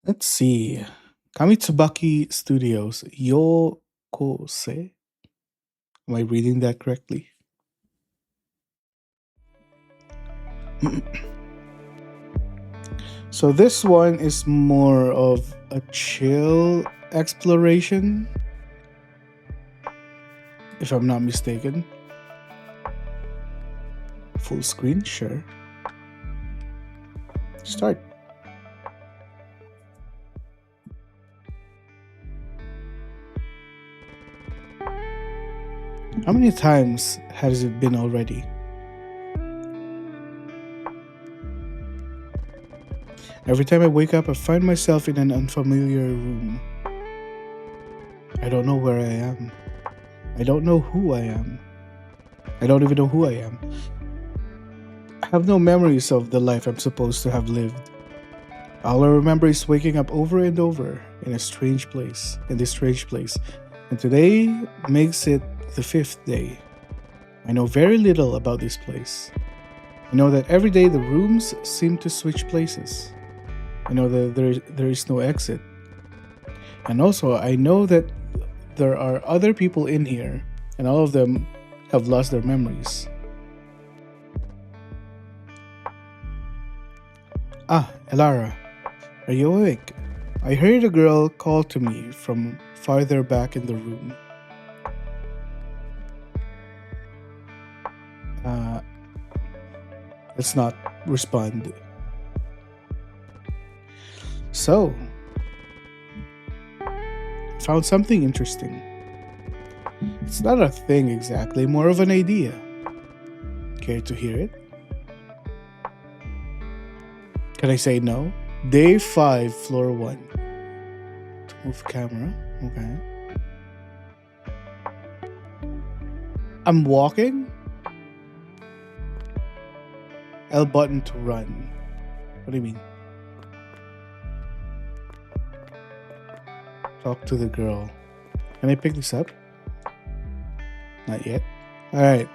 Let's see. Kamitsubaki Studios. Yokose. Am I reading that correctly? So this one is more of a chill exploration, if I'm not mistaken. Full screen, sure. Start. How many times has it been already? Every time I wake up, I find myself in an unfamiliar room. I don't know where I am. I don't know who I am. I don't even know who I am. I have no memories of the life I'm supposed to have lived. All I remember is waking up over and over in this strange place. And today makes it the fifth day. I know very little about this place. I know that every day the rooms seem to switch places. I know that there is no exit. And also, I know that there are other people in here, and all of them have lost their memories. Ah, Elara, are you awake? I heard a girl call to me from farther back in the room. Uh, let's not respond. So, found something interesting. It's not a thing exactly, more of an idea. Care to hear it? Can I say no? Day 5, floor 1. To move camera. Okay. I'm walking. L button to run. What do you mean? Talk to the girl. Can I pick this up? Not yet. Alright.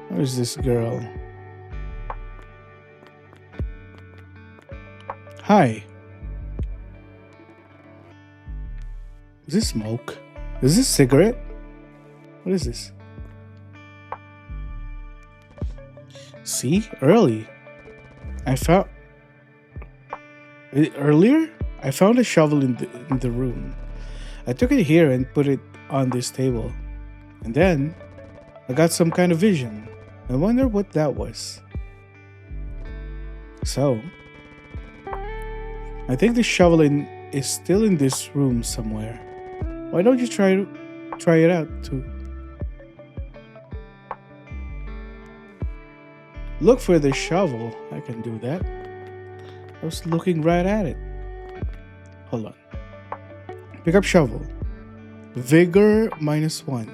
Where's this girl? Hi. Is this smoke? Is this cigarette? What is this? See? Early. I found... Earlier? I found a shovel in the room. I took it here and put it on this table. And then, I got some kind of vision. I wonder what that was. So, I think the shovel is still in this room somewhere. Why don't you try it out too? Look for the shovel. I can do that. I was looking right at it. Hold on. Pick up shovel. Vigor -1.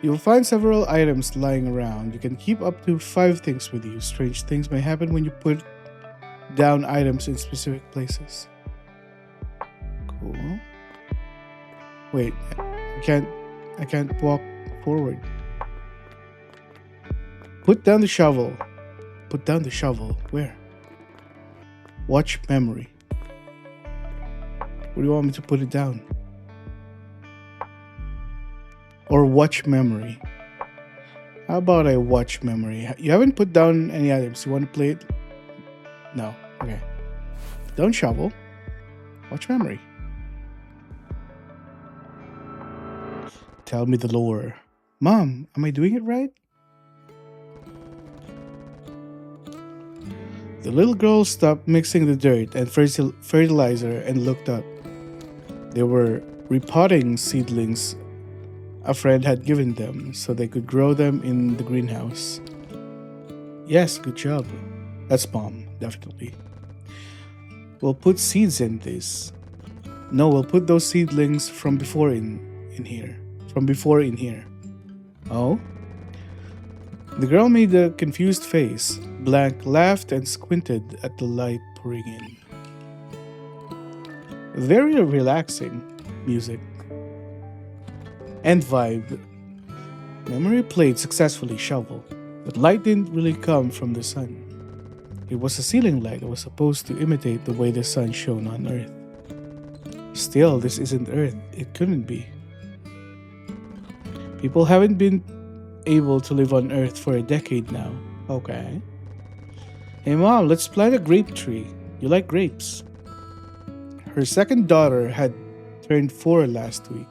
You will find several items lying around. You can keep up to 5 things with you. Strange things may happen when you put down items in specific places. Cool. Wait, I can't walk forward. Put down the shovel. Put down the shovel. Where? Watch memory. Where do you want me to put it down? Or watch memory. How about I watch memory? You haven't put down any items. You want to play it? No. Okay. Don't shovel. Watch memory. Tell me the lore. Mom, am I doing it right? The little girl stopped mixing the dirt and fertilizer and looked up. They were repotting seedlings a friend had given them so they could grow them in the greenhouse. Yes, good job. That's Mom, definitely. We'll put seeds in this. No, we'll put those seedlings from before in here. From before in here. Oh? The girl made a confused face. Blank laughed and squinted at the light pouring in. Very relaxing music. End vibe. Memory played successfully shovel, but light didn't really come from the sun. It was a ceiling light that was supposed to imitate the way the sun shone on Earth. Still, this isn't Earth. It couldn't be. People haven't been able to live on Earth for a decade now. Okay. Hey mom, let's plant a grape tree. You like grapes? Her second daughter had turned 4 last week.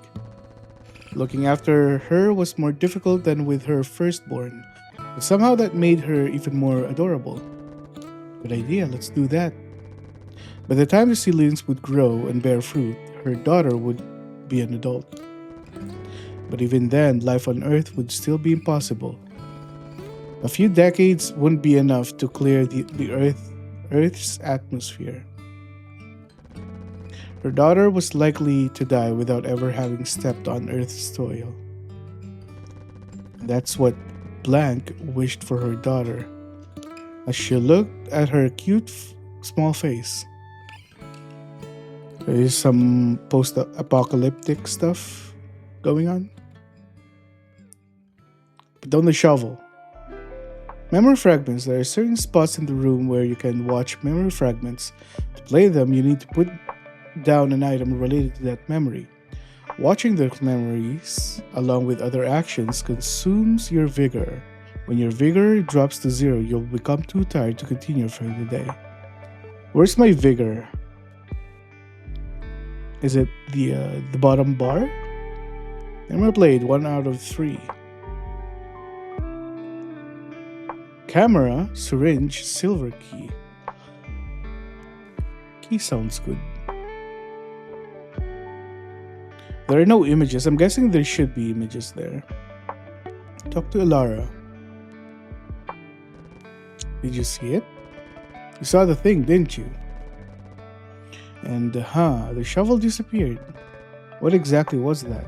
Looking after her was more difficult than with her firstborn, but somehow that made her even more adorable. Good idea, let's do that. By the time the seedlings would grow and bear fruit, her daughter would be an adult. But even then, life on Earth would still be impossible. A few decades wouldn't be enough to clear the Earth's atmosphere. Her daughter was likely to die without ever having stepped on Earth's soil. That's what Blank wished for her daughter, as she looked at her cute small face. There is some post-apocalyptic stuff going on. Put down the shovel. Memory fragments. There are certain spots in the room where you can watch memory fragments. To play them, you need to put down an item related to that memory. Watching those memories, along with other actions, consumes your vigor. When your vigor drops to 0, you'll become too tired to continue for the day. Where's my vigor? Is it the bottom bar? Memory played 1 out of 3. Camera, syringe, silver key. Key sounds good. There are no images. I'm guessing there should be images there. Talk to Elara. Did you see it? You saw the thing, didn't you? And the shovel disappeared. What exactly was that?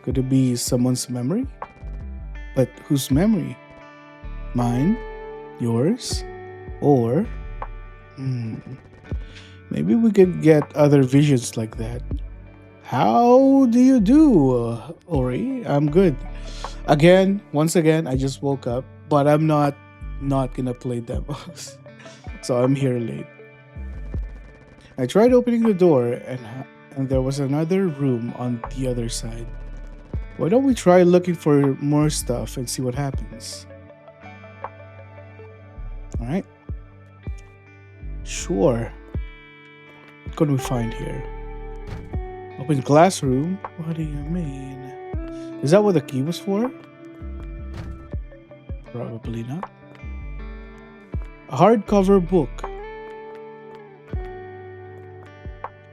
Could it be someone's memory? But whose memory? Mine? Yours? Or maybe we could get other visions like that. How do you do, Ori? I'm good. Once again, I just woke up, but I'm not gonna play demos. So I'm here late. I tried opening the door and there was another room on the other side. Why don't we try looking for more stuff and see what happens? Alright. Sure. What can we find here? Open classroom? What do you mean? Is that what the key was for? Probably not. A hardcover book.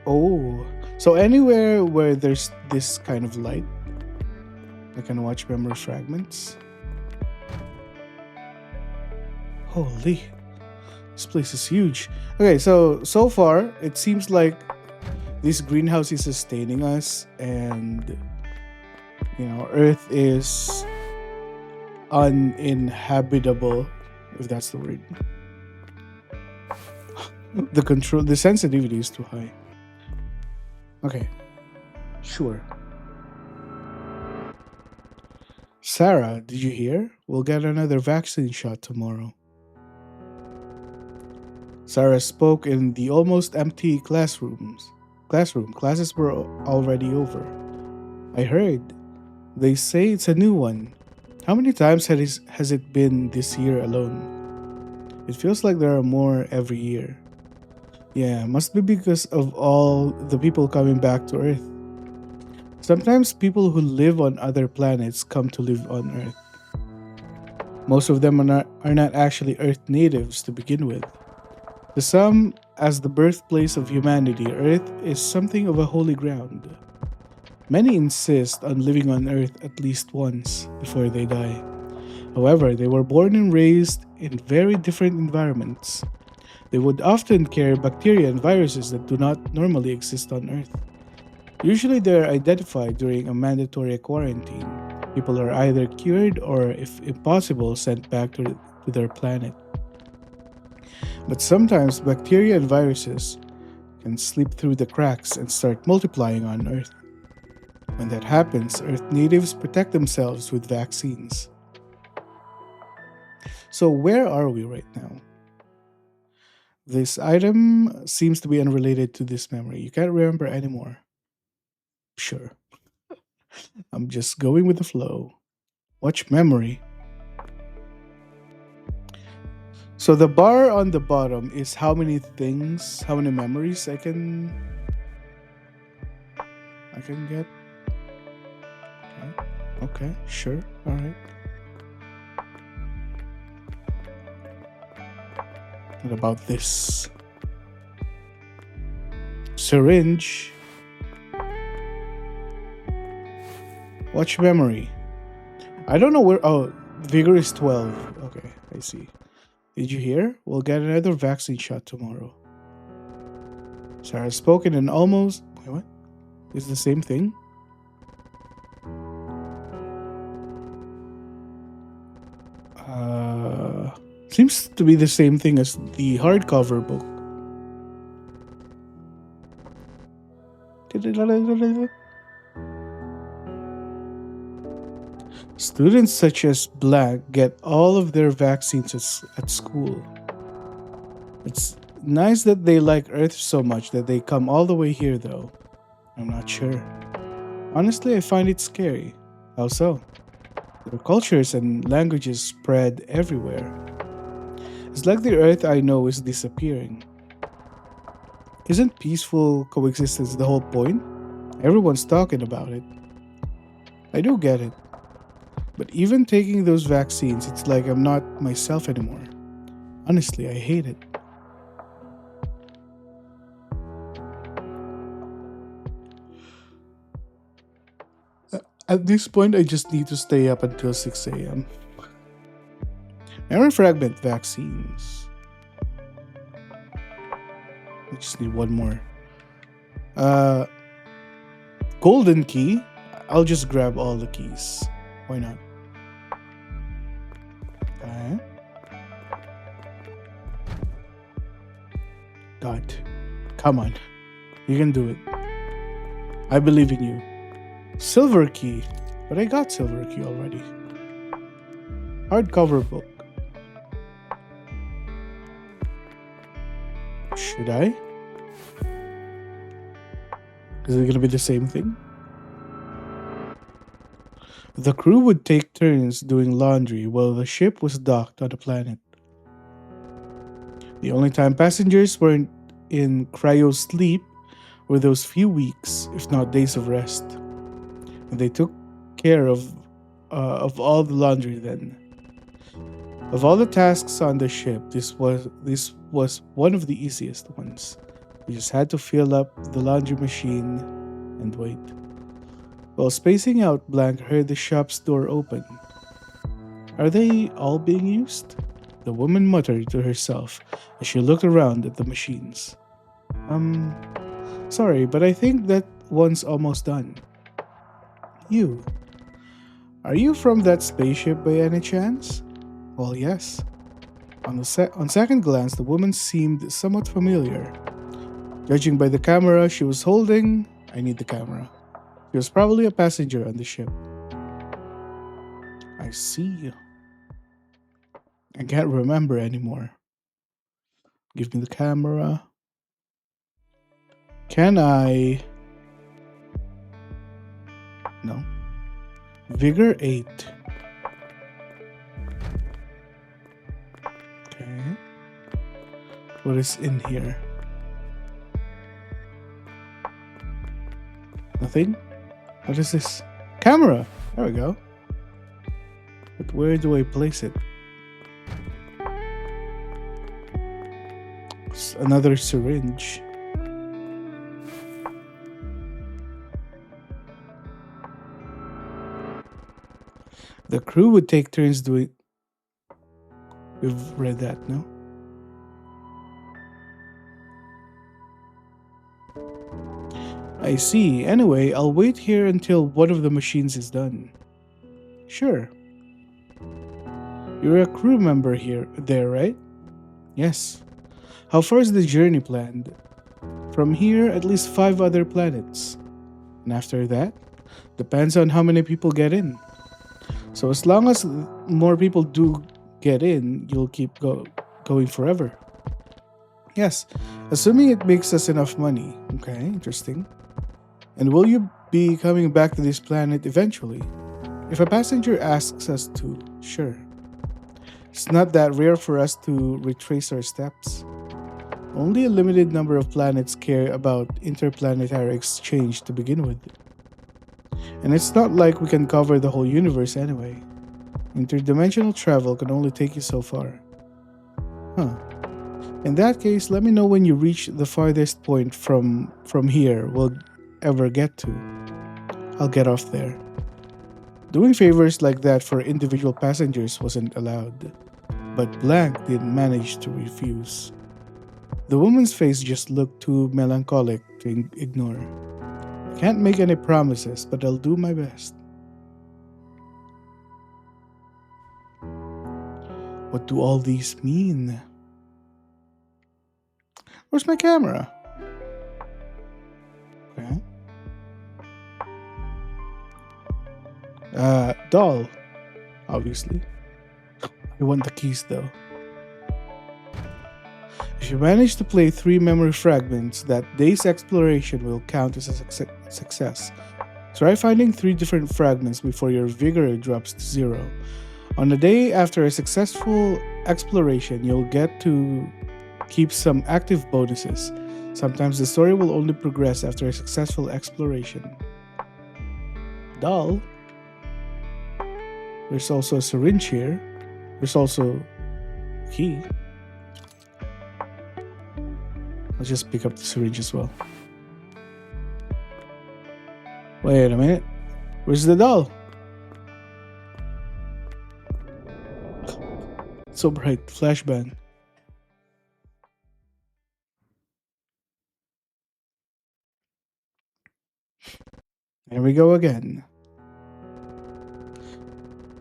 Oh, so anywhere where there's this kind of light, I can watch memory fragments. Holy, this place is huge. Okay, so far it seems like this greenhouse is sustaining us, and Earth is uninhabitable, if that's the word. The sensitivity is too high. Okay, sure. Sarah, did you hear? We'll get another vaccine shot tomorrow. Sarah spoke in the almost empty classroom. Classes were already over. I heard. They say it's a new one. How many times has it been this year alone? It feels like there are more every year. Yeah, must be because of all the people coming back to Earth. Sometimes people who live on other planets come to live on Earth. Most of them are not actually Earth natives to begin with. To some, as the birthplace of humanity, Earth is something of a holy ground. Many insist on living on Earth at least once before they die. However, they were born and raised in very different environments. They would often carry bacteria and viruses that do not normally exist on Earth. Usually they are identified during a mandatory quarantine. People are either cured or, if impossible, sent back to their planet. But sometimes bacteria and viruses can slip through the cracks and start multiplying on Earth. When that happens, Earth natives protect themselves with vaccines. So where are we right now? This item seems to be unrelated to this memory. You can't remember anymore. Sure. I'm just going with the flow. Watch memory. So the bar on the bottom is how many things, how many memories I can get. Okay, sure. All right. What about this? Syringe. Watch memory. I don't know where. Oh, vigor is 12. Okay, I see. Did you hear? We'll get another vaccine shot tomorrow. Sarah spoke in an almost. Wait, what? Is the same thing? Seems to be the same thing as the hardcover book. Students such as Blank get all of their vaccines at school. It's nice that they like Earth so much that they come all the way here, though. I'm not sure. Honestly, I find it scary. How so? Their cultures and languages spread everywhere. It's like the Earth I know is disappearing. Isn't peaceful coexistence the whole point? Everyone's talking about it. I do get it. But even taking those vaccines, it's like I'm not myself anymore. Honestly, I hate it. At this point, I just need to stay up until 6 a.m. Memory fragment vaccines. I just need one more. Golden key. I'll just grab all the keys. Why not? Okay. God. Come on. You can do it. I believe in you. Silver key. But I got silver key already. Hardcover book. Should I? Is it gonna be the same thing? The crew would take turns doing laundry while the ship was docked on the planet. The only time passengers weren't in cryo sleep were those few weeks, if not days of rest. And they took care of all the laundry then. Of all the tasks on the ship, this was one of the easiest ones. We just had to fill up the laundry machine and wait. While spacing out, Blank heard the shop's door open. Are they all being used? The woman muttered to herself as she looked around at the machines. Sorry, but I think that one's almost done. You. Are you from that spaceship by any chance? Well, yes. On second glance, the woman seemed somewhat familiar. Judging by the camera she was holding, I need the camera. She was probably a passenger on the ship. I see. I can't remember anymore. Give me the camera. Can I? No. Vigor 8. Okay. What is in here? Nothing? What is this? Camera! There we go. But where do I place it? It's another syringe. The crew would take turns doing... We've read that, no? I see. Anyway, I'll wait here until one of the machines is done. Sure. You're a crew member there, right? Yes. How far is the journey planned? From here, at least 5 other planets. And after that, depends on how many people get in. So as long as more people do get in, you'll keep going forever. Yes, assuming it makes us enough money. Okay, interesting. And will you be coming back to this planet eventually? If a passenger asks us to, sure. It's not that rare for us to retrace our steps. Only a limited number of planets care about interplanetary exchange to begin with. And it's not like we can cover the whole universe anyway. Interdimensional travel can only take you so far. Huh. In that case, let me know when you reach the farthest point from here we'll ever get to. I'll get off there. Doing favors like that for individual passengers wasn't allowed, but Blank didn't manage to refuse. The woman's face just looked too melancholic to ignore. I can't make any promises, but I'll do my best. What do all these mean? Where's my camera? Okay. Doll. Obviously. I want the keys though. If you manage to play 3 memory fragments, that day's exploration will count as a success. Try finding 3 different fragments before your vigor drops to 0. On the day after a successful exploration, you'll get to keep some active bonuses. Sometimes the story will only progress after a successful exploration. Doll. There's also a syringe here. There's also a key. Let's just pick up the syringe as well. Wait a minute. Where's the doll? So bright. Flashbang. Here we go again.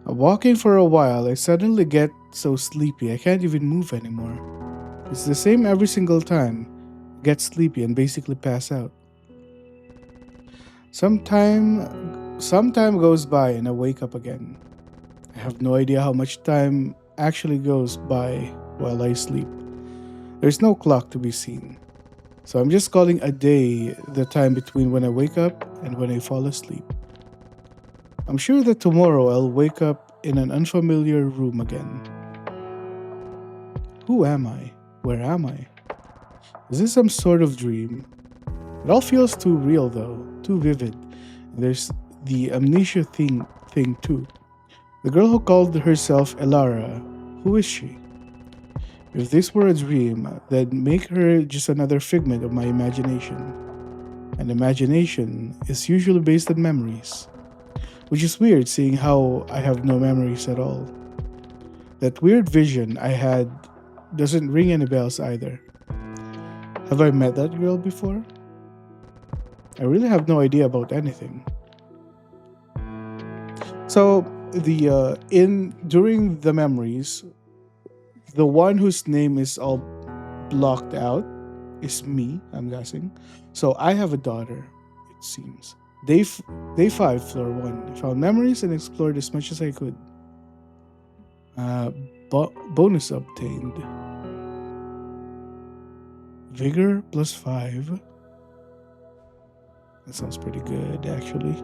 Walking for a while, I suddenly get so sleepy I can't even move anymore. It's the same every single time. Get sleepy and basically pass out. Some time goes by and I wake up again. I have no idea how much time actually goes by while I sleep. There's no clock to be seen. So I'm just calling a day the time between when I wake up and when I fall asleep. I'm sure that tomorrow I'll wake up in an unfamiliar room again. Who am I? Where am I? Is this some sort of dream? It all feels too real though, too vivid. There's the amnesia thing too. The girl who called herself Elara, who is she? If this were a dream, then make her just another figment of my imagination. And imagination is usually based on memories. Which is weird seeing how I have no memories at all. That weird vision I had doesn't ring any bells either. Have I met that girl before? I really have no idea about anything. So during the memories, the one whose name is all blocked out is me, I'm guessing. So I have a daughter, it seems. Day 5, floor 1. I found memories and explored as much as I could. Bonus obtained. Vigor plus 5. That sounds pretty good, actually.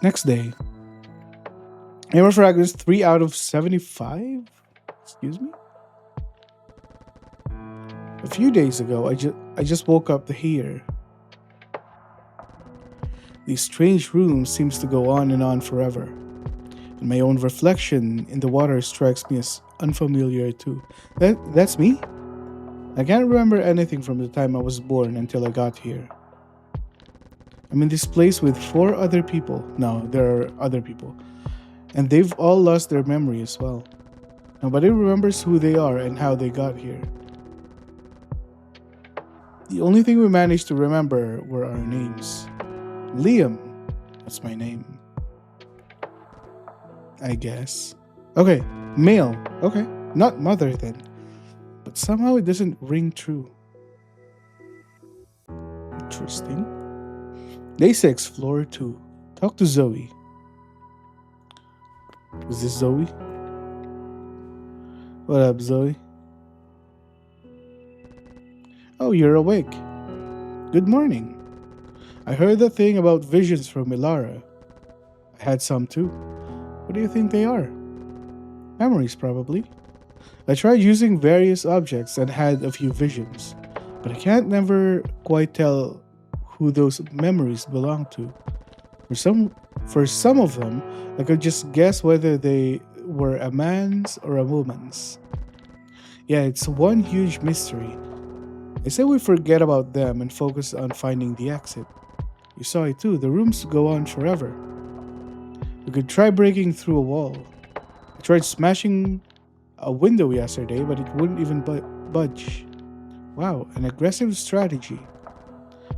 Next day. Hammer fragments 3 out of 75? Excuse me? A few days ago, I just woke up here. These strange rooms seems to go on and on forever. And my own reflection in the water strikes me as unfamiliar too. That's me? I can't remember anything from the time I was born until I got here. I'm in this place with 4 other people. No, there are other people. And they've all lost their memory as well. Nobody remembers who they are and how they got here. The only thing we managed to remember were our names. Liam, that's my name. I guess. Okay, male. Okay, not mother then. But somehow it doesn't ring true. Interesting. Day 6, floor 2. Talk to Zoe. Is this Zoe? What up, Zoe? Oh, you're awake. Good morning. I heard the thing about visions from Ilara. I had some too. What do you think they are? Memories, probably. I tried using various objects and had a few visions, but I can't never quite tell who those memories belong to. For some for some of them, I could just guess whether they were a man's or a woman's. Yeah, it's one huge mystery. I say we forget about them and focus on finding the exit. You saw it too, the rooms go on forever. We could try breaking through a wall. I tried smashing a window yesterday, but it wouldn't even budge. Wow, an aggressive strategy.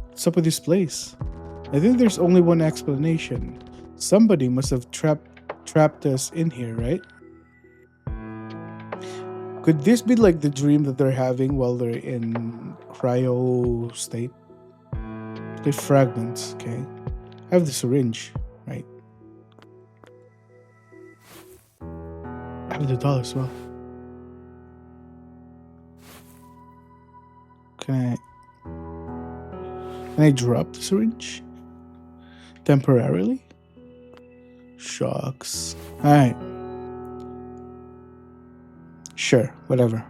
What's up with this place? I think there's only one explanation. Somebody must have trapped us in here, right? Could this be like the dream that they're having while they're in cryo state? The fragments, okay. I have the syringe, right? I have the doll as well. Can I drop the syringe? Temporarily? Shucks. Alright. Sure, whatever.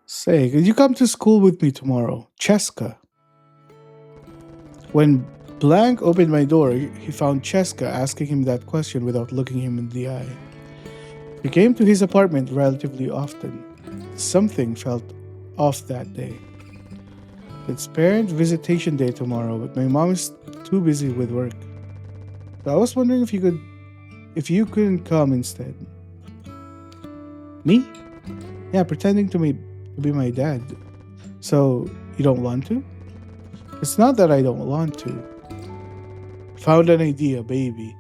Say, could you come to school with me tomorrow? Cheska. When Blank opened my door, he found Cheska asking him that question without looking him in the eye. He came to his apartment relatively often. Something felt off that day. It's parent visitation day tomorrow, but my mom is too busy with work. So I was wondering if you couldn't come instead. Me? Yeah, pretending to be my dad. So you don't want to? It's not that I don't want to. Found an idea, baby.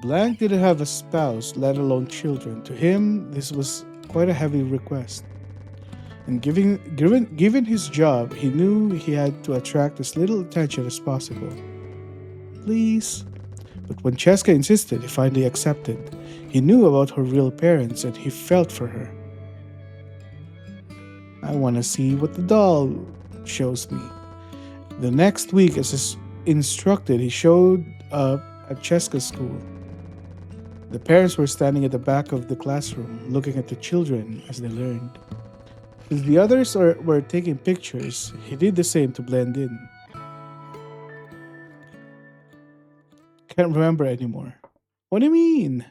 Blank didn't have a spouse, let alone children. To him, this was quite a heavy request. And given his job, he knew he had to attract as little attention as possible. Please. But when Cheska insisted, he finally accepted. He knew about her real parents and he felt for her. I want to see what the doll shows me. The next week, as instructed, he showed up at Cheska's school. The parents were standing at the back of the classroom, looking at the children as they learned. As the others were taking pictures, he did the same to blend in. Can't remember anymore. What do you mean?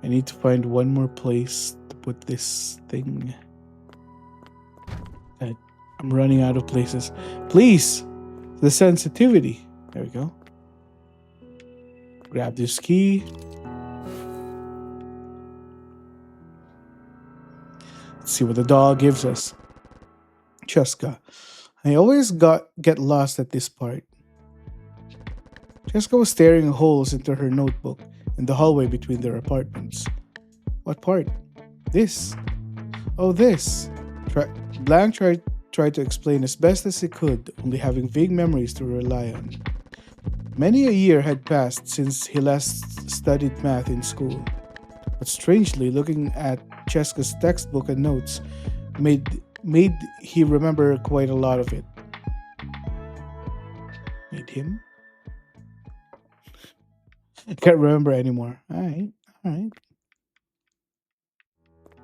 I need to find one more place to put this thing. I'm running out of places. Please! The sensitivity. There we go. Grab this key. Let's see what the doll gives us. Cheska. I always get lost at this part. Cheska was staring holes into her notebook in the hallway between their apartments. What part? This. Oh, this. Blank tried to explain as best as he could, only having vague memories to rely on. Many a year had passed since he last studied math in school. But strangely, looking at Cheska's textbook and notes made he remember quite a lot of it. Made him? I can't remember anymore. Alright.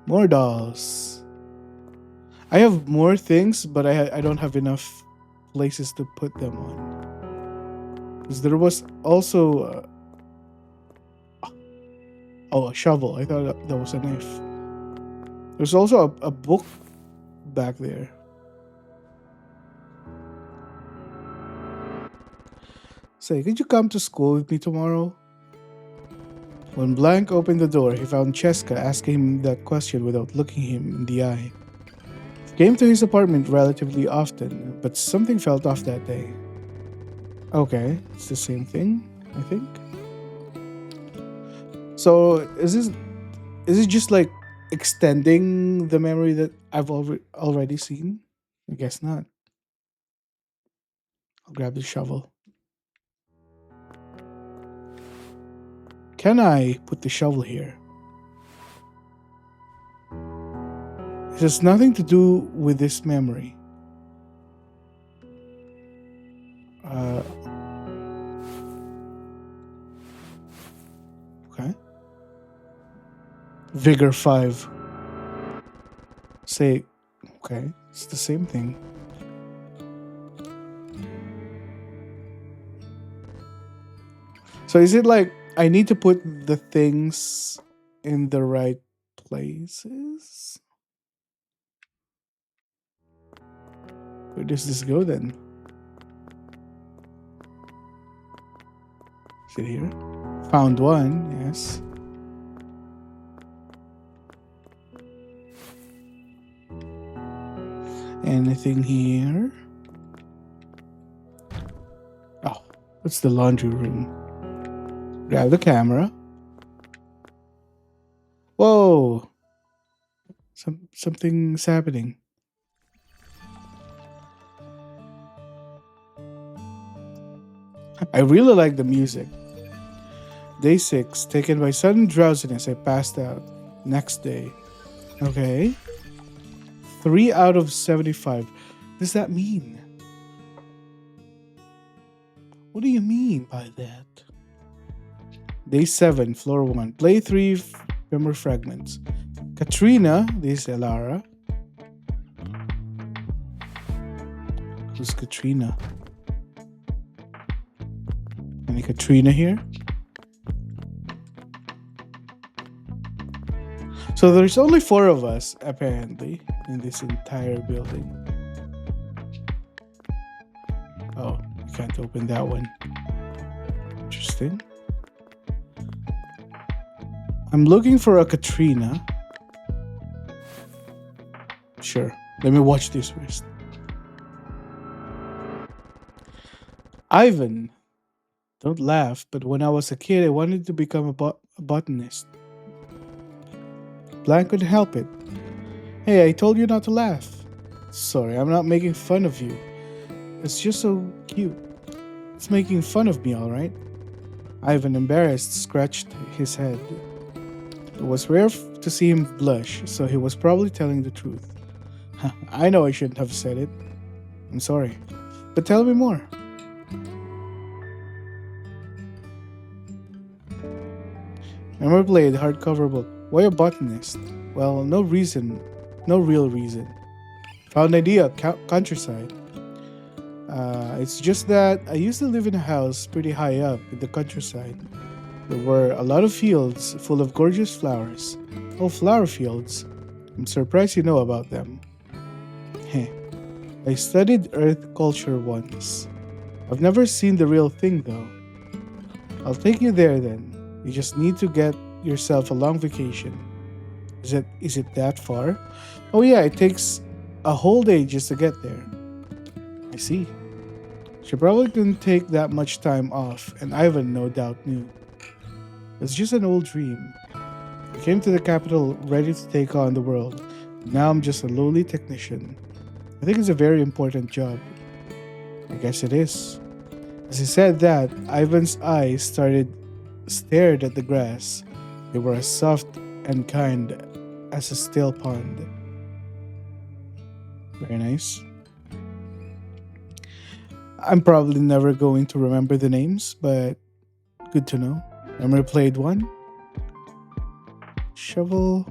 More dolls. I have more things, but I don't have enough places to put them on. Because there was also a shovel. I thought that was a knife. There's also a book back there. Say, could you come to school with me tomorrow? When Blank opened the door, he found Cheska asking him that question without looking him in the eye. He came to his apartment relatively often, but something felt off that day. Okay, it's the same thing, I think. So is it just like extending the memory that I've already seen? I guess not. I'll grab the shovel. Can I put the shovel here? It has nothing to do with this memory. Okay. Vigor 5. Say, okay, it's the same thing. So is it like I need to put the things in the right places? Where does this go then? Is it here? Found one, yes. Anything here? Oh, it's the laundry room. Grab the camera. Whoa! Something's happening. I really like the music. Day 6, taken by sudden drowsiness, I passed out. Next day. Okay. 3 out of 75. What does that mean? What do you mean by that? Day 7, floor 1. Play 3 memory fragments. Katrina, this is Elara. Who's Katrina? Any Katrina here? So there's only 4 of us, apparently, in this entire building. Oh, I can't open that one. Interesting. I'm looking for a Katrina. Sure, let me watch this first. Ivan. Don't laugh, but when I was a kid, I wanted to become a botanist. Blank couldn't help it. Hey, I told you not to laugh. Sorry, I'm not making fun of you. It's just so cute. It's making fun of me, alright? Ivan, embarrassed, scratched his head. It was rare to see him blush, so he was probably telling the truth. I know I shouldn't have said it. I'm sorry. But tell me more. Memory played hardcover book. Why a botanist? Well, no real reason. Found idea, countryside. It's just that I used to live in a house pretty high up in the countryside. There were a lot of fields full of gorgeous flowers. Oh, flower fields. I'm surprised you know about them. Heh. I studied earth culture once. I've never seen the real thing though. I'll take you there then. You just need to get yourself a long vacation. Is it that far? Oh yeah, it takes a whole day just to get there. I see. She probably couldn't take that much time off, and Ivan no doubt knew. It's just an old dream. I came to the capital ready to take on the world. Now I'm just a lowly technician. I think it's a very important job. I guess it is. As he said that, Ivan's eyes stared at the grass. They were as soft and kind as a still pond. Very nice. I'm probably never going to remember the names, but good to know. Memory played 1. Shovel.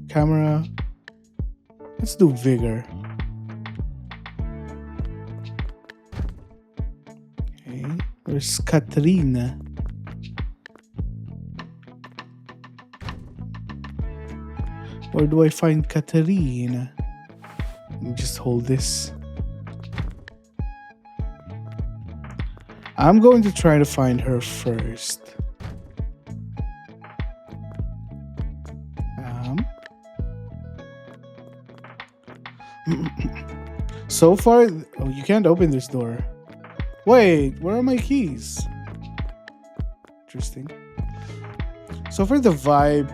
Camera. Let's do vigor. Okay. There's Katrina. Where do I find Katerina? Let me just hold this. I'm going to try to find her first. So far, oh, you can't open this door. Wait, where are my keys? Interesting. So far, the vibe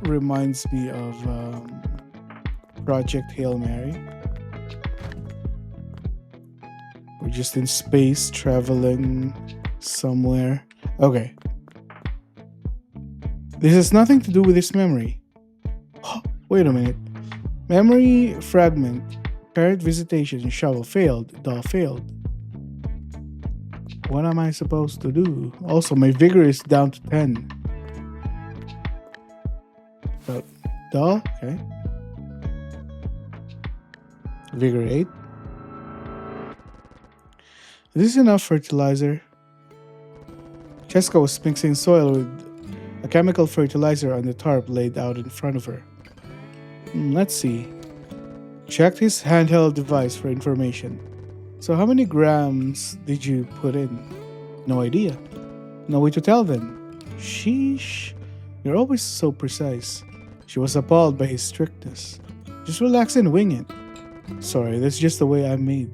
reminds me of Project Hail Mary. We're just in space traveling somewhere. Okay. This has nothing to do with his memory. Wait a minute. Memory fragment. Parent visitation. Shovel failed. Doll failed. What am I supposed to do? Also, my vigor is down to 10. So, doll? Okay. Vigor 8. Is this enough fertilizer? Cheska was mixing soil with a chemical fertilizer on the tarp laid out in front of her. Let's see. Checked his handheld device for information. So how many grams did you put in? No idea. No way to tell then. Sheesh. You're always so precise. She was appalled by his strictness. Just relax and wing it. Sorry, that's just the way I'm made.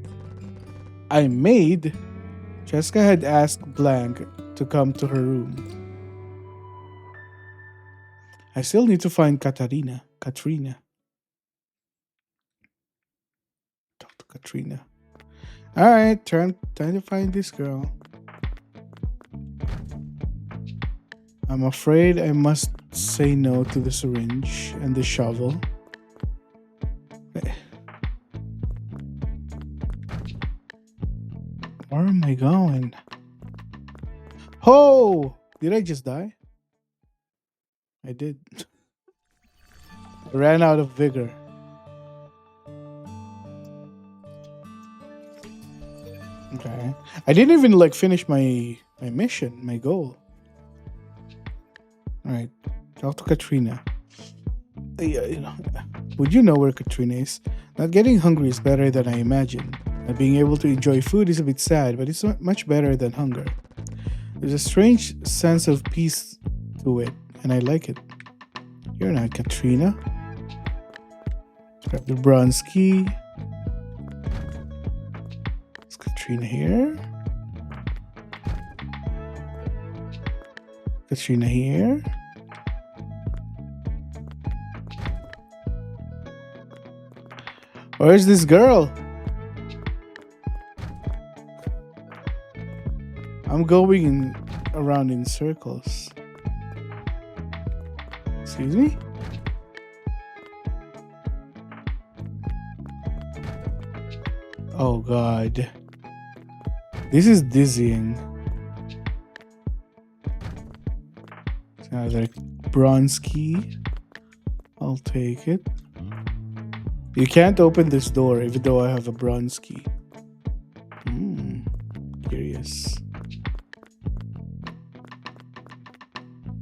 I'm made? Cheska had asked Blank to come to her room. I still need to find Katrina. Talk to Katrina. Alright, time to find this girl. I'm afraid I must say no to the syringe and the shovel. Where am I going? Oh! Did I just die? I did. I ran out of vigor. Okay. I didn't even finish my mission, my goal. Alright. Talk to Katrina. Would you know where Katrina is? Not getting hungry is better than I imagined. Not being able to enjoy food is a bit sad, but it's much better than hunger. There's a strange sense of peace to it, and I like it. You're not Katrina. Grab the bronze key. Is Katrina here? Katrina here? Where's this girl? I'm going around in circles. Excuse me? Oh god. This is dizzying. Another bronze key. I'll take it. You can't open this door even though I have a bronze key. Curious.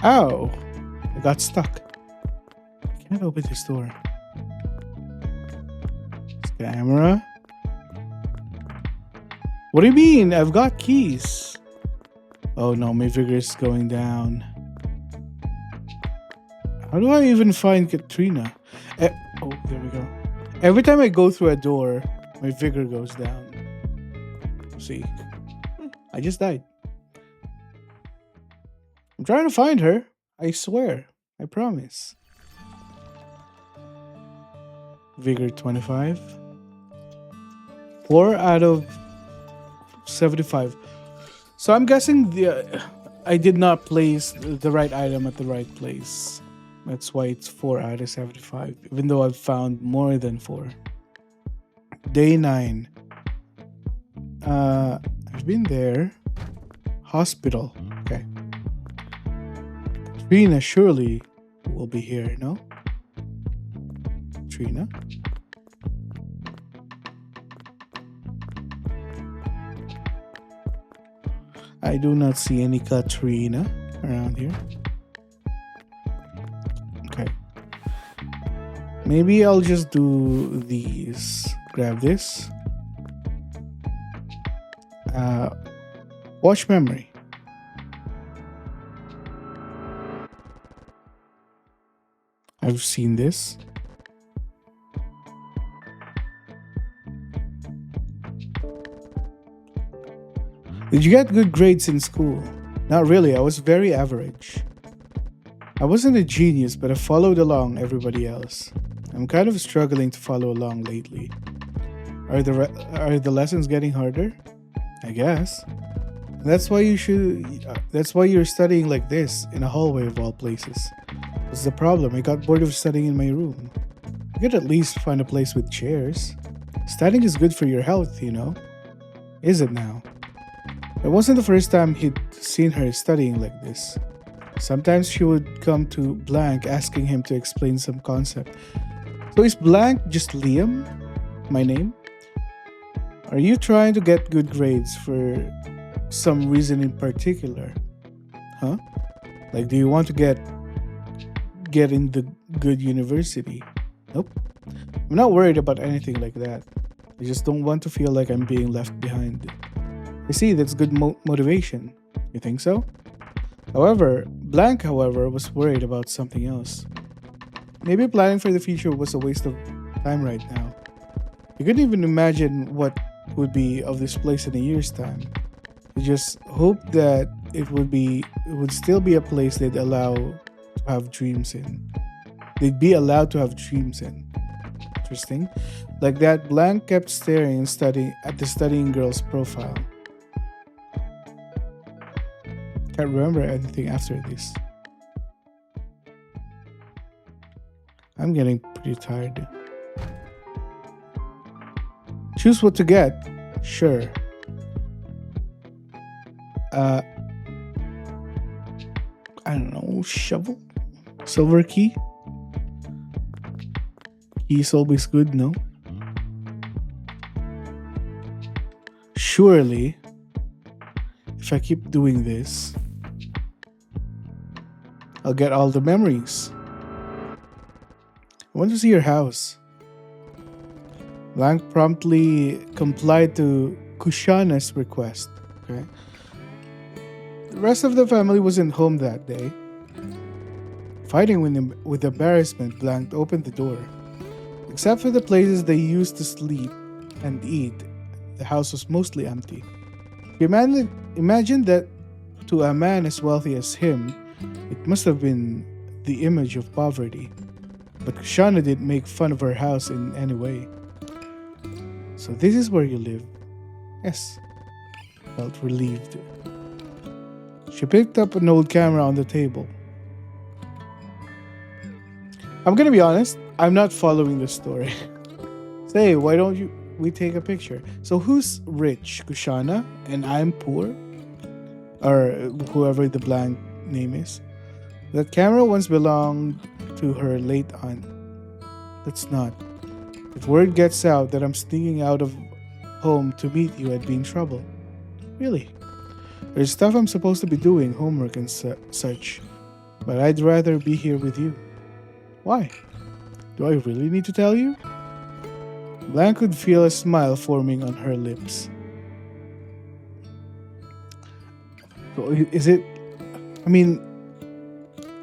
Ow! I got stuck. I can't open this door. This camera. What do you mean? I've got keys. Oh no, my vigor is going down. How do I even find Katrina? Oh, there we go. Every time I go through a door, my vigor goes down. See? I just died. I'm trying to find her. I swear. I promise. Vigor 25. 4 out of 75. So I'm guessing I did not place the right item at the right place. That's why it's 4 out of 75. Even though I've found more than 4. Day 9. I've been there. Hospital. Okay. Trina surely will be here, no? Trina? I do not see any Katrina around here. Okay. Maybe I'll just do these. Grab this. Watch memory. I've seen this. Did you get good grades in school? Not really, I was very average. I wasn't a genius, but I followed along everybody else. I'm kind of struggling to follow along lately. Are the lessons getting harder? I guess. That's why you should. That's why you're studying like this in a hallway of all places. What's the problem? I got bored of studying in my room. You could at least find a place with chairs. Studying is good for your health, you know. Is it now? It wasn't the first time he'd seen her studying like this. Sometimes she would come to Blank asking him to explain some concept. So is Blank just Liam? My name? Are you trying to get good grades for some reason in particular? Huh? Like, do you want to get in the good university? Nope. I'm not worried about anything like that. I just don't want to feel like I'm being left behind. You see, that's good motivation. You think so? However, was worried about something else. Maybe planning for the future was a waste of time right now. You couldn't even imagine what would be of this place in a year's time. You just hope that it would still be a place they'd allow to have dreams in. They'd be allowed to have dreams in. Interesting. Like that, Blank kept staring and studying at the studying girl's profile. Can't remember anything after this. I'm getting pretty tired. Choose what to get. Sure. I don't know. Shovel? Silver key? Key is always good, no? Surely, if I keep doing this, I'll get all the memories. I want to see your house. Blank promptly complied to Kushana's request. Okay. The rest of the family wasn't home that day. Fighting with embarrassment, Blank opened the door. Except for the places they used to sleep and eat, the house was mostly empty. Imagine that to a man as wealthy as him, it must have been the image of poverty. But Kushana didn't make fun of her house in any way. So this is where you live? Yes. Felt relieved. She picked up an old camera on the table. I'm gonna be honest, I'm not following the story. Say, why don't we take a picture? So who's rich? Kushana? And I'm poor? Or whoever the Blank name is. That camera once belonged to her late aunt. Let's not. If word gets out that I'm sneaking out of home to meet you, I'd be in trouble. Really? There's stuff I'm supposed to be doing, homework and such. But I'd rather be here with you. Why? Do I really need to tell you? Blank could feel a smile forming on her lips. So is it... I mean...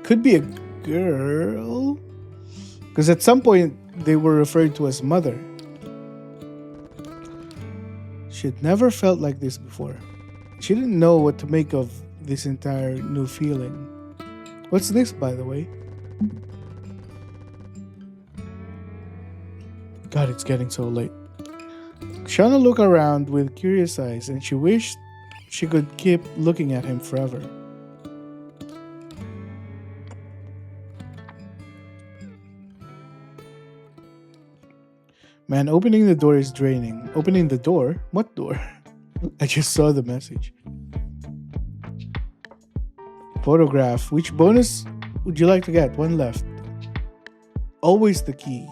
Could be a girl? Because at some point, they were referred to as mother. She'd never felt like this before. She didn't know what to make of this entire new feeling. What's this, by the way? God, it's getting so late. Shana looked around with curious eyes and she wished she could keep looking at him forever. Man, opening the door is draining. Opening the door? What door? I just saw the message. Photograph. Which bonus would you like to get? One left. Always the key.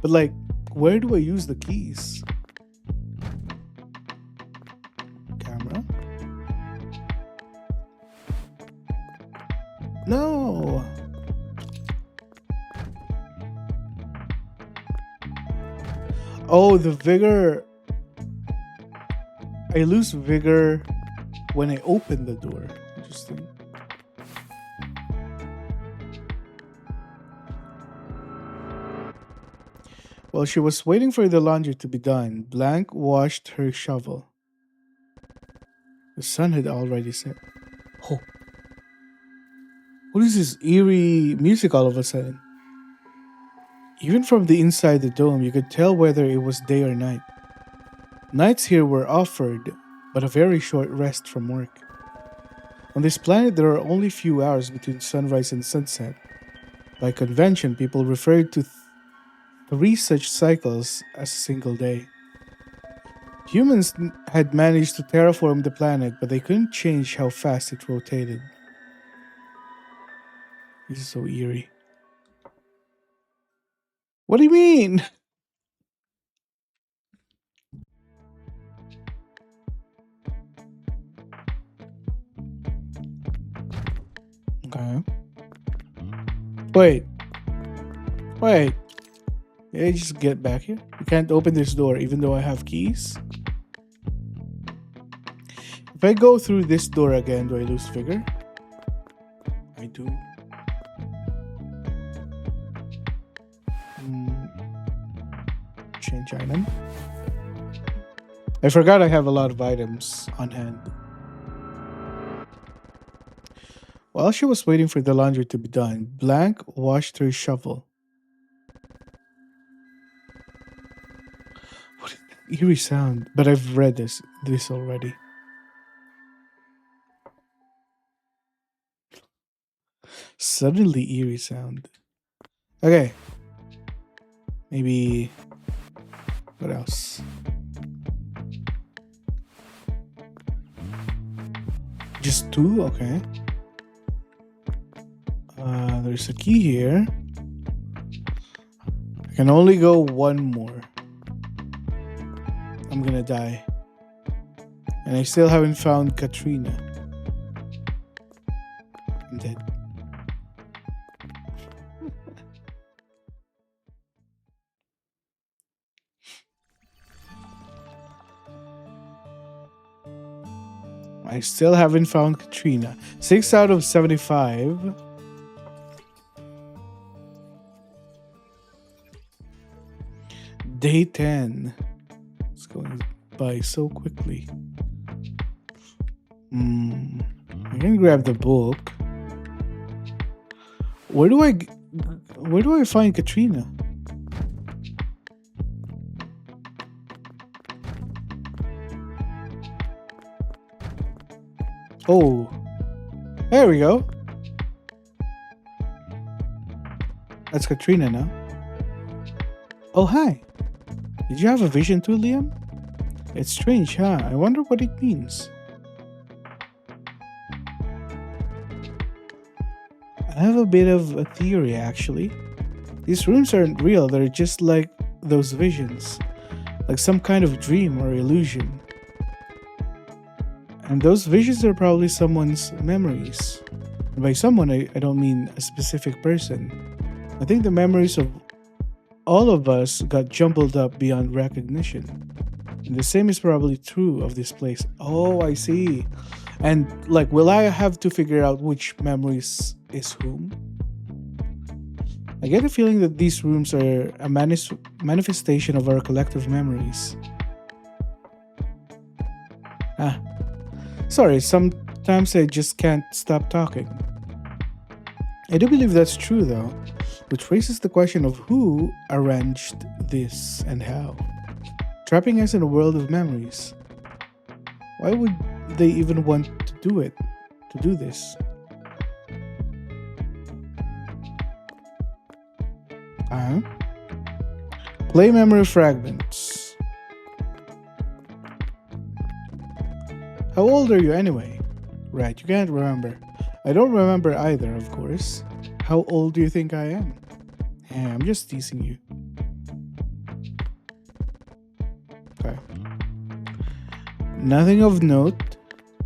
But like, where do I use the keys? Camera? No! Oh, the vigor. I lose vigor when I open the door. Interesting. While she was waiting for the laundry to be done, Blank washed her shovel. The sun had already set. Oh. What is this eerie music all of a sudden? Even from the inside the dome, you could tell whether it was day or night. Nights here were offered but a very short rest from work. On this planet, there are only few hours between sunrise and sunset. By convention, people refer to three such cycles as a single day. Humans had managed to terraform the planet, but they couldn't change how fast it rotated. This is so eerie. What do you mean? Okay. Wait, wait. Can I just get back here? You can't open this door even though I have keys? If I go through this door again, do I lose vigor? I do. Change item. I forgot I have a lot of items on hand. While she was waiting for the laundry to be done, Blank washed her shovel. What an eerie sound. But I've read this already. Suddenly eerie sound. Okay. Maybe... What else? Just two? Okay. There's a key here. I can only go one more. I'm gonna die. And I still haven't found Katrina. I'm dead. I still haven't found Katrina. 6 out of 75. Day 10. It's going by so quickly. I can grab the book. Where do I find Katrina? Oh, there we go. That's Katrina now. Oh, hi. Did you have a vision too, Liam? It's strange, huh? I wonder what it means. I have a bit of a theory, actually. These rooms aren't real, they're just like those visions. Like some kind of dream or illusion. And those visions are probably someone's memories. And by someone, I don't mean a specific person. I think the memories of all of us got jumbled up beyond recognition. And the same is probably true of this place. Oh, I see. And like, will I have to figure out which memories is whom? I get a feeling that these rooms are a manifestation of our collective memories. Sorry, sometimes I just can't stop talking. I do believe that's true though, which raises the question of who arranged this and how, trapping us in a world of memories. Why would they even want to do this? Play memory fragments. How old are you anyway? Right, you can't remember. I don't remember either, of course. How old do you think I am? I'm just teasing you. Okay. Nothing of note.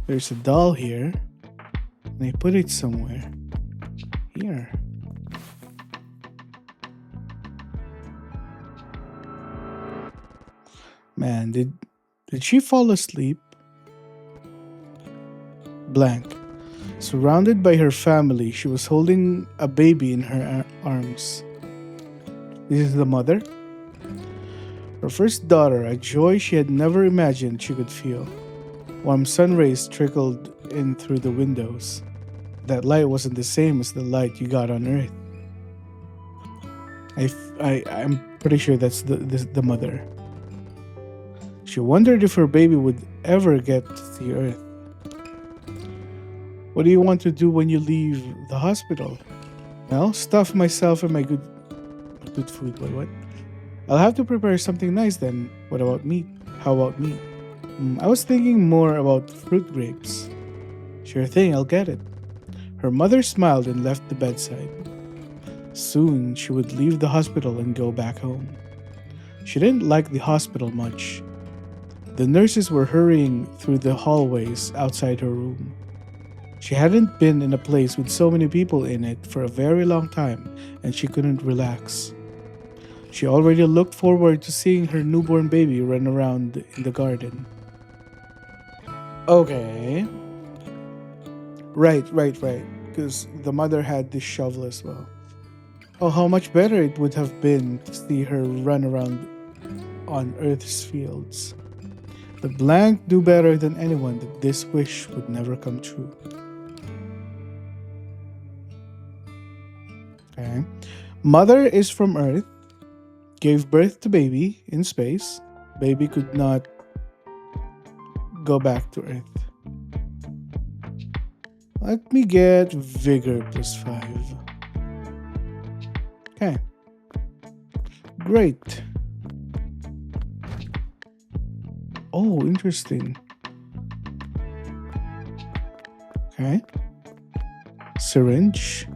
There's a doll here. And I put it somewhere. Here. Man, did she fall asleep? Blank. Surrounded by her family, she was holding a baby in her arms. This is the mother. Her first daughter, a joy she had never imagined she could feel. Warm sun rays trickled in through the windows. That light wasn't the same as the light you got on Earth. I'm pretty sure that's the mother. She wondered if her baby would ever get to see Earth. What do you want to do when you leave the hospital? Well, stuff myself in my good food. Wait, what? I'll have to prepare something nice then. What about meat? How about meat? I was thinking more about fruit grapes. Sure thing, I'll get it. Her mother smiled and left the bedside. Soon she would leave the hospital and go back home. She didn't like the hospital much. The nurses were hurrying through the hallways outside her room. She hadn't been in a place with so many people in it for a very long time, and she couldn't relax. She already looked forward to seeing her newborn baby run around in the garden. Okay. Right. Because the mother had this shovel as well. Oh, how much better it would have been to see her run around on Earth's fields. But Blank knew better than anyone that this wish would never come true. Okay. Mother is from Earth, gave birth to baby in space. Baby could not go back to Earth. Let me get vigor +5. Okay. Great. Oh, interesting. Okay. Syringe.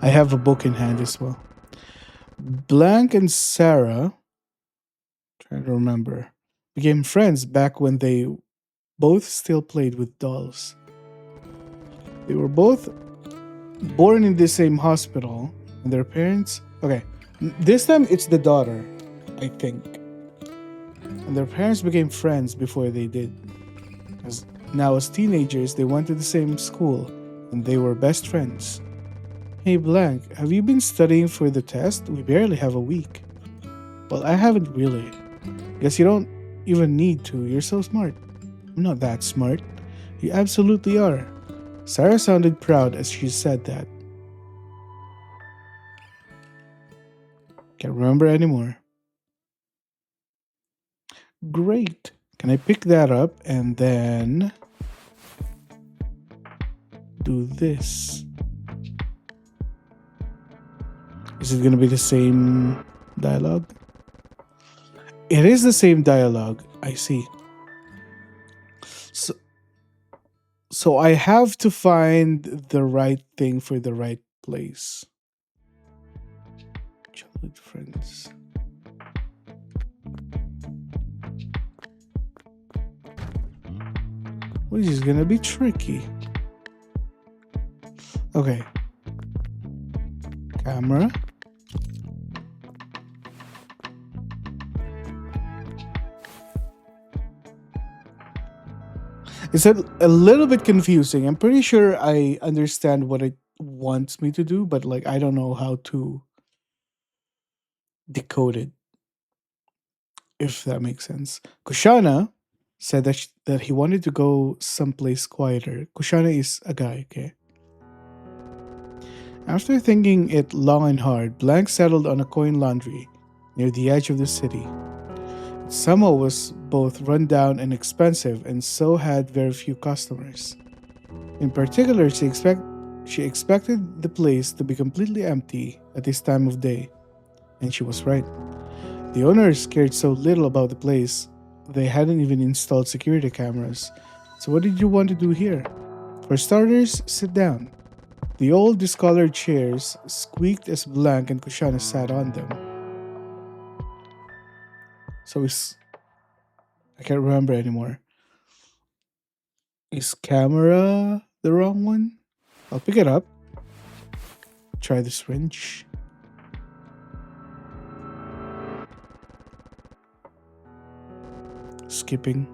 I have a book in hand as well. Blank and Sarah, trying to remember, became friends back when they both still played with dolls. They were both born in the same hospital, and their parents... Okay, this time it's the daughter, I think. And their parents became friends before they did. Now as teenagers, they went to the same school, and they were best friends. Hey Blank, have you been studying for the test? We barely have a week. Well, I haven't really. Guess you don't even need to. You're so smart. I'm not that smart. You absolutely are. Sarah sounded proud as she said that. Can't remember anymore. Great. Can I pick that up and then do this? Is it going to be the same dialogue? It is the same dialogue. I see. So I have to find the right thing for the right place. Childhood friends. Which is gonna be tricky. Okay. Camera. It's a little bit confusing. I'm pretty sure I understand what it wants me to do, but like I don't know how to decode it, if that makes sense. Kushana said that he wanted to go someplace quieter. Kushana is a guy, okay? After thinking it long and hard, Blank settled on a coin laundry near the edge of the city. It somehow was both run down and expensive, and so had very few customers. In particular, she expected the place to be completely empty at this time of day, and she was right. The owners cared so little about the place, they hadn't even installed security cameras. So what did you want to do here? For starters, sit down. The old discolored chairs squeaked as Blank and Kushana sat on them. So I can't remember anymore. Is camera the wrong one? I'll pick it up. Try the syringe. Skipping.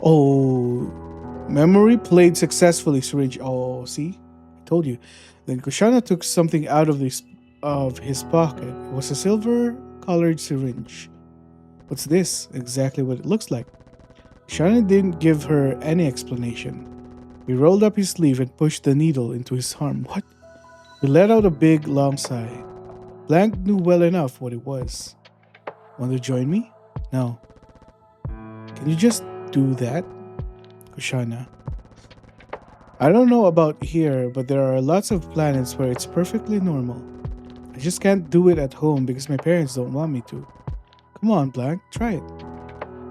Oh, memory played successfully. Syringe. Oh, see, I told you. Then Kushana took something out of his pocket. It was a silver-colored syringe. What's this? Exactly what it looks like. Kushana didn't give her any explanation. He rolled up his sleeve and pushed the needle into his arm. What? He let out a big, long sigh. Blank knew well enough what it was. Want to join me? No. Can you just do that? Kushana. I don't know about here, but there are lots of planets where it's perfectly normal. I just can't do it at home because my parents don't want me to. Come on, Blank, try it.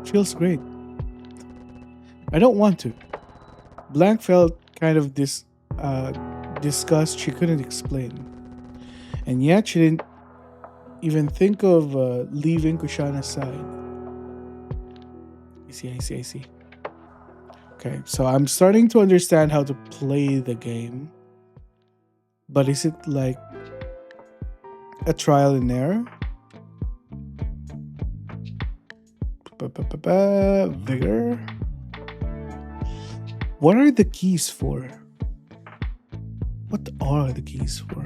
Feels great. I don't want to. Blank felt kind of disgust she couldn't explain. And yet she didn't even think of leaving Kushana's side. I see. Okay, so I'm starting to understand how to play the game. But is it like a trial and error? Vigor. What are the keys for? What are the keys for?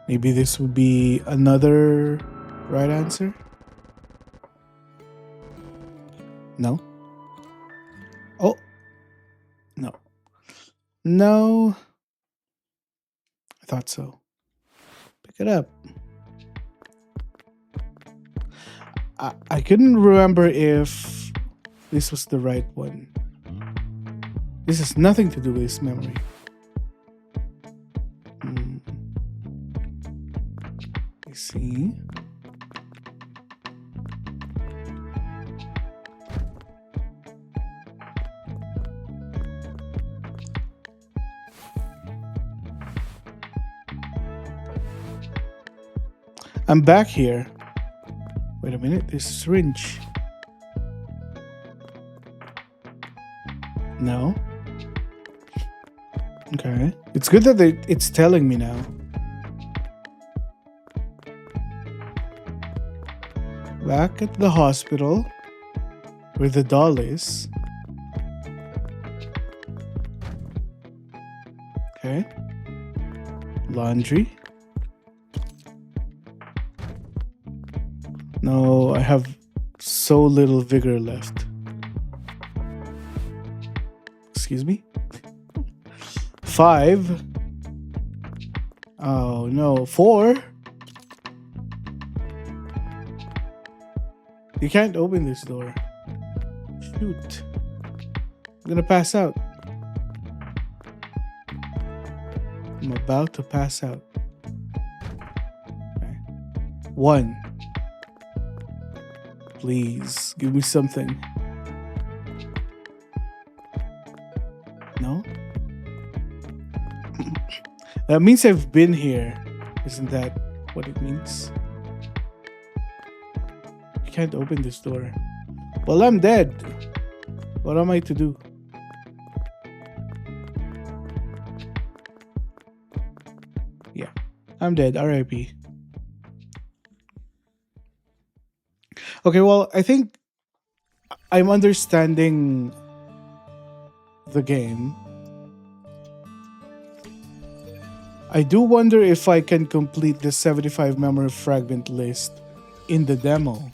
Maybe this would be another right answer? No? Oh. No. No. I thought so. Pick it up. I couldn't remember if this was the right one. This has nothing to do with his memory. I see. I'm back here. Wait a minute, this syringe. No. Okay. It's good that it's telling me now. Back at the hospital where the doll is. Okay. Laundry. No, I have so little vigor left. Excuse me? 5. Oh no, 4. You can't open this door. Shoot. I'm gonna pass out. I'm about to pass out. Okay. 1. Please, give me something. No? That means I've been here. Isn't that what it means? I can't open this door. Well, I'm dead. What am I to do? Yeah, I'm dead. R.I.P. Okay, well, I think I'm understanding the game. I do wonder if I can complete the 75 memory fragment list in the demo.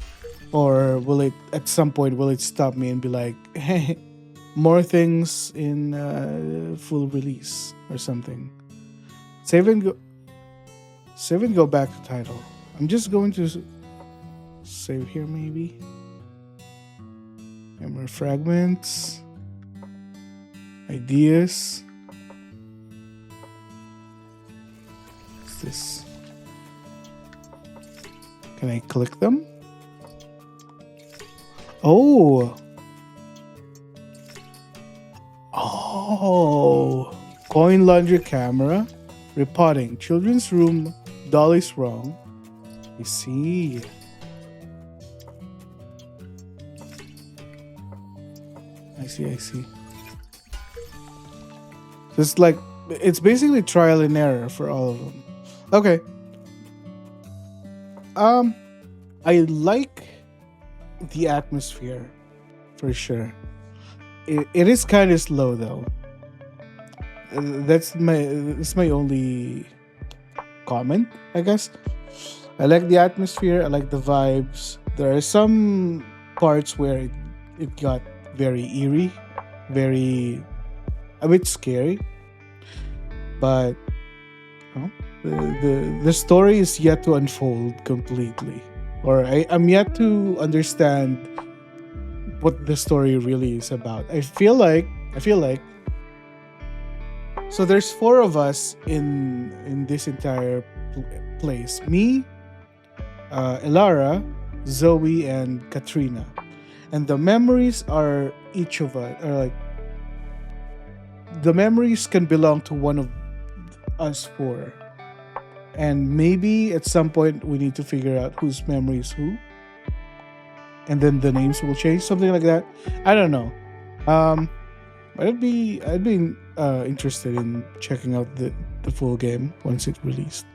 Or will it, at some point, will it stop me and be like, hey, more things in full release or something. Save and go back to title. I'm just going to save here maybe. Memory fragments. Ideas. What's this? Can I click them? Oh. Oh. Coin laundry camera. Repotting. Children's room. Dolly's wrong. I see. I see. So it's like, it's basically trial and error for all of them. Okay. I like the atmosphere for sure. It is kind of slow though. That's my only comment, I guess. I like the atmosphere, I like the vibes. There are some parts where it got very eerie, very a bit scary, but you know, the story is yet to unfold completely, or I'm yet to understand what the story really is about. I feel like so there's four of us in this entire place. Me, Elara, Zoe, and Katrina. And the memories are each of us are like the memories can belong to one of us four. And maybe at some point we need to figure out whose memory is who. And then the names will change, something like that. I don't know. Um, but I'd be interested in checking out the full game once it released.